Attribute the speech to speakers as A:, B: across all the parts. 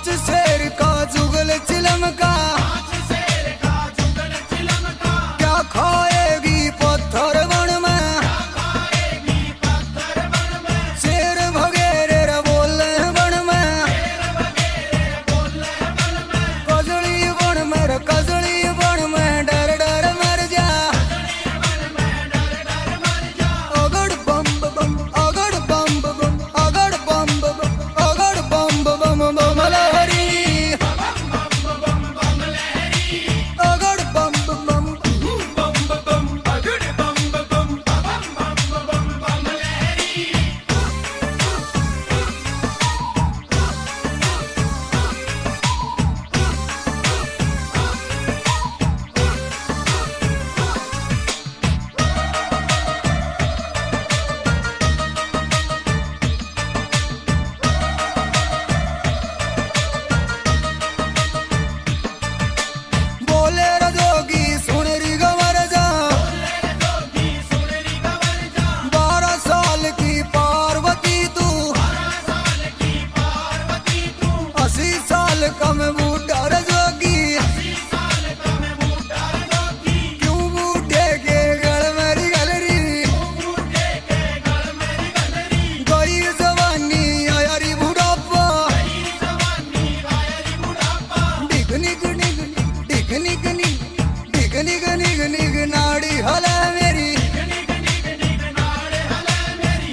A: शेर का जुगल चिलम का क्या खाएगी पत्थर बन में शेर भगेरे रे बोले बन में कजली बन में रे कजली बन में डर डर मर जा अगड़ बम बम अगड़ बम बम अगड़ बम बम अगड़ बम बम बम लहरी अगड़ बम बम बोले रे जोगी सुन री गवर जा 12 साल की पार्वती तू 80 साल का मैं बूढ़ा रे जोगी क्यों बूढ़े के गल मेरी गलरी गई जवानी आयारी बुढ़ापा डिग निग निग डिग निग निग डिग निग निग निग नाड़ी हला मेरी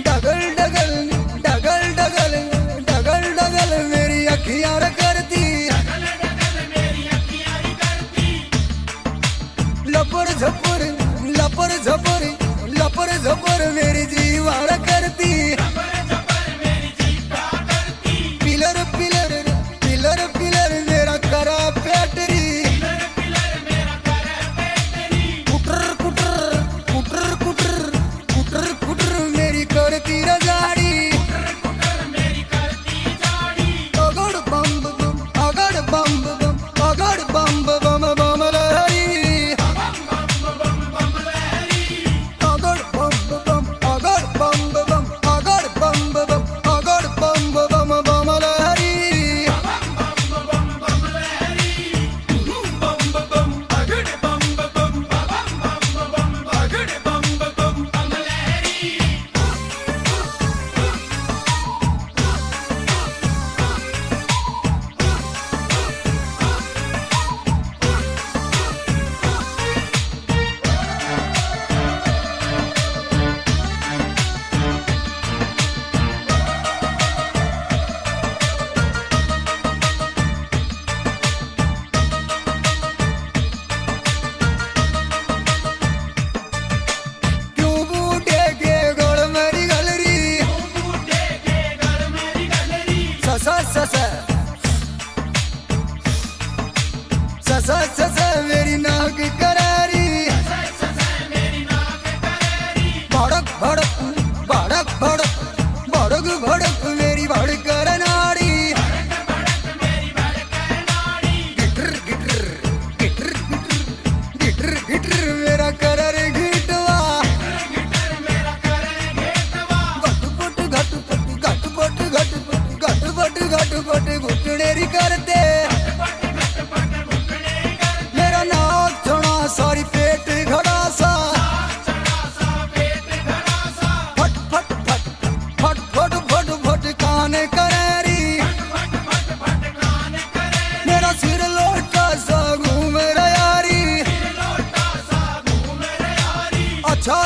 A: डगल डगल डगल डगल डगल डगल मेरी अखियां रे करती लपर झपर लपर झपर लपर झपर मेरी जीवार करती पिलर पिलर पिलर पिलर मेरा करा पैटरी कुटर कुटर कुटर कुटर कुटर कुटर मेरी करती रजाड़ी अगड़ बम बम अगड़ बम बम अगड़ बम बम बम लहरी अगड़ बम बम अगड़ बम बम अगड़ बम बम अगड़ बम बम बम लहरी क्यों बूढ़े के गल मेरी गलरी ससा ससा ससा ससा मेरी नाक करारी भड़क भड़क भड़क भड़क भड़क भड़क मेरी भड़क नाड़ी गिटर गिटर गिटर गिटर गिटर गिटर मेरा करर घिटवा घटपट घटपट घटपट घटपट घटपट घटपट घुटनेरी करते मेरा नाक छोड़ा सारी पेट घड़ा सा फट फट फट फट फट फट फट काने करेरी मेरा सिर लोटा सा घूम रे यारी अच्छा